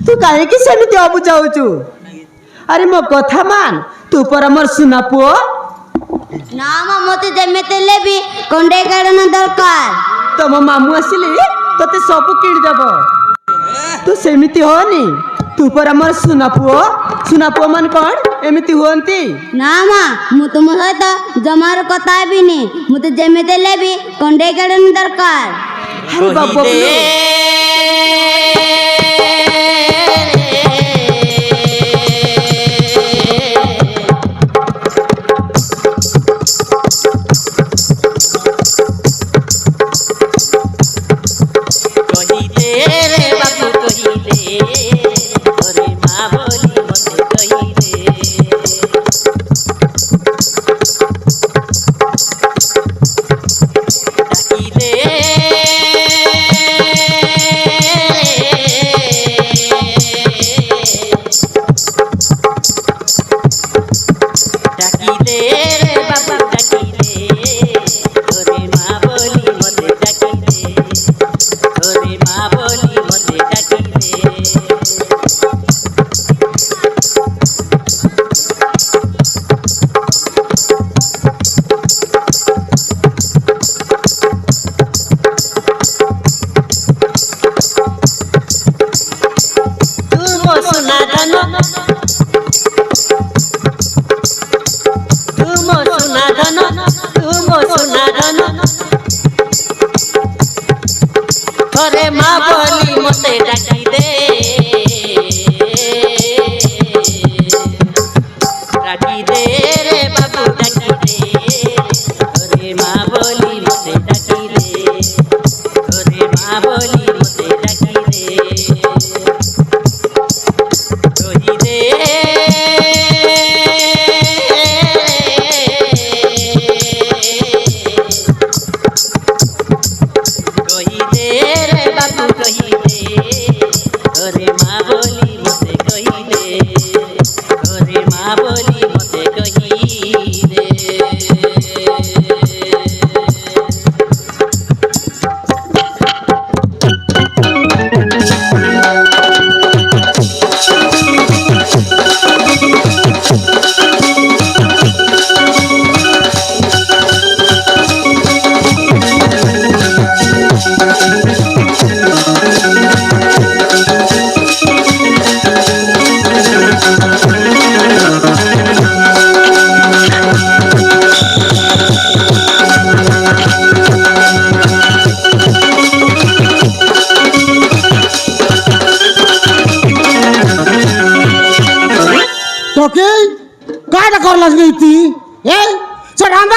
तू कहीं सेमती अबु जाऊचु अरे मो कथा मान तू पर मोर सुना पुओ ना मा मते जेमेते लेबी कंडे गाड़न दरकार तो मो मामू आसिले तते सब किण देब तू सेमती होनी तू पर मोर सुना पुओ मन कौन एमती हुअंती ना मा मु तुम सहित जमार कथा बिनी मते जेमेते लेबी कंडे गाड़न दरकार अरे बाबा थोरे माँ बोली मते डाकी दे रे बाबू डाकी दे थोरे माँ बोली मते डाकी दे थोरे माँ बोली मते डाकी दे कही दे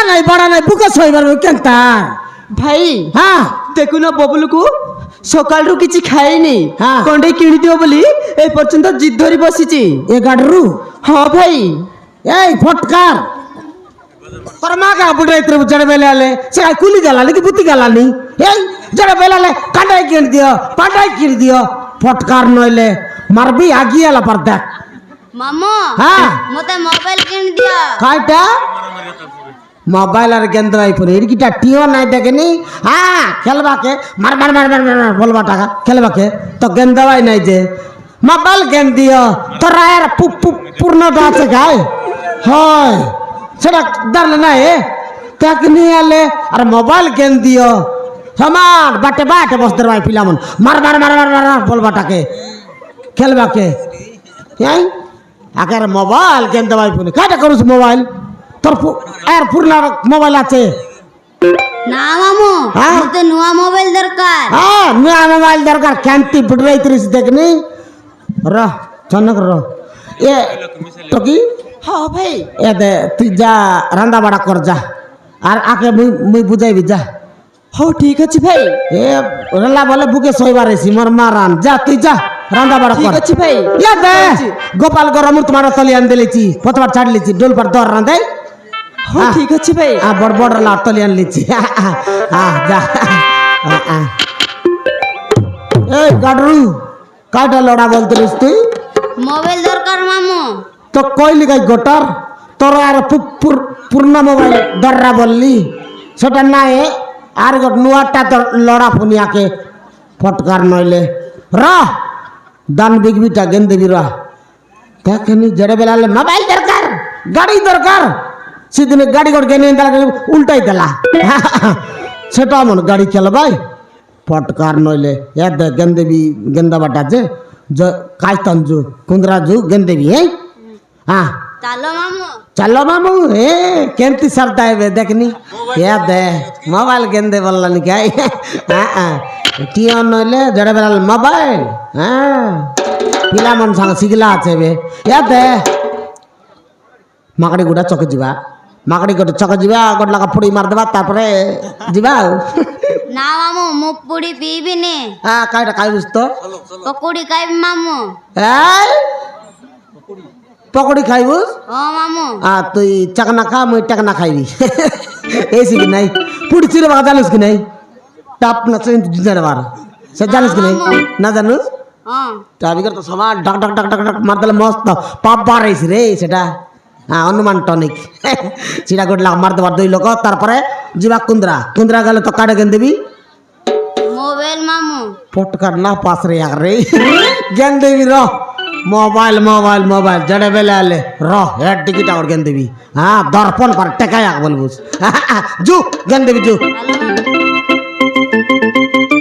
नहीं बड़ा नहीं बुके सोइबार केनता भाई हाँ देखुना बबलू को सकाल रु किछि खाइनी हाँ। कंडे किणी दियो बोली ए पर्यंत जिद धरी बसिची ए गाडरू हां भाई ए फटकार तोर मां का बुडे इतरे जड़े बेले आले से कुली गलानी कि बुती गलानी ए जड़े बेले आले कंडे किण दियो पांडे किण दियो फटकार नइले मारबी आगी आला पर देख मामो हाँ मते मोबाइल किन दिया काटा मोबाइल और गेंद आईफोन इनकीटा टीओ नहीं देखनी हाँ खेलबा के मार मार मार मार मार बोलबा टाका खेलबा के तो गेंदवाई नहीं जे मोबाइल गेंद दियो तोरा यार पूर्ण दाचे गाय हाय सेटा दरले नहीं तकनी आले और मोबाइल गेंद दियो समान बाटे बाटे बस दरवाई पिलामन मार मार मार मार मार बोलबा टाके खेलबा के याई अगर मोबाइल गेंदवाई पुनी काटा करूस मोबाइल তোর আর পুরনা মোবাইল আছে না মামু হ্যাঁ? মতে নুয়া মোবাইল দরকার হ্যাঁ নয়া মোবাইল দরকার ক্যান্তি বুড়াইত্রিস দেখনি র চনক র এ তো কি हां भाई এ দে তুই যা রান্না বাড়া কর যা আর আকে মুই বুঝাইবি যা हो ठीक अछि भाई এ রেলা বলে বুকে সইবার আইছি মোর মারান যা তুই যা রান্না বাড়া ठीक কর अछि भाई ইয়া দে গোপাল গরম তোমার তলি আন দিলেছি পতবার ছাড় লিছি ডোল पर দর রাঁধে हो ठीक अछि भाई आ बड़ बड़ लाटली आन लिची आ जा ए गाडरू काटा लड़ा बोलतरिस तुई मोबाइल दरकार मामू तो কইলি গাই গোটার তোর আর পূর্ণ মোবাইল দররা বললি সেটা নাই আর নুয়াটা তো লড়া ফুনিয়াকে ফটকার নইলে র দান বিগবিটা গেন্দে বিরা দেখেনি জেড়ে বেলালে মোবাইল দরকার গাড়ি দরকার সেদিনে গাড়ি করে গেনে উল্টাই দিলা সেটা মন গাড়ি চালাবাই পটকার নইলে এ দেখ গেন্দেবি গেন্দা বাটা যে কাজতানজু কুন্দরাজু গেন্দেবি হ্যাঁ চালো মামু চলো মামু এ কেমতি সারতা হবে দেখনি এ দে মোবাইল গেন্দে বললা নি গাই হ্যাঁ টিয়ন নইলে জড়ে বেলাল মোবাইল হ্যাঁ পিলা মন সাং শিগলা আছে বে এ দে মাকড়ি গুড়া চকে ଯିବା মাকড়ি গোটে চকে ଯିବା গোটে লাগা পুড়ি মার দেবা তারপরে ଯିବା ଆଉ না মামু মু পুড়ি পিবিনি হ্যাঁ কাইটা খাইবুস তো পকুড়ি খাইবি মামু এই পকড়ি খাইবুস ও মামু তুই চাকনা খা মুই টাকনা খাইবি এসি কি নাই পুড়ি চিরে বাগা জানিস কি নাই টাপ না জানে বার সে জানিস কি নাই না জানুস হ্যাঁ টাবিকর তো সমান ডাক ডাক ডাক ডাক ডাক মারদলে মস্ত পাপ বাড়াইছি রে সেটা হ্যাঁ অনুমান টনিক সেটা গোটলা মার দেবার দুই লোক তারপরে ଯିବା কুন্দ্রা কুন্দ্রা গেলে তো কাটে গেন দেবি মোবাইল মামু পটকার না পাস রে यार रे গেন দেবি র মোবাইল মোবাইল মোবাইল জড়ে বেলে আলে র হেড টিকিট আর গেন দেবি হ্যাঁ দর্পণ पर টেকায় বলবুস জু গেন দেবি জু চালো মামু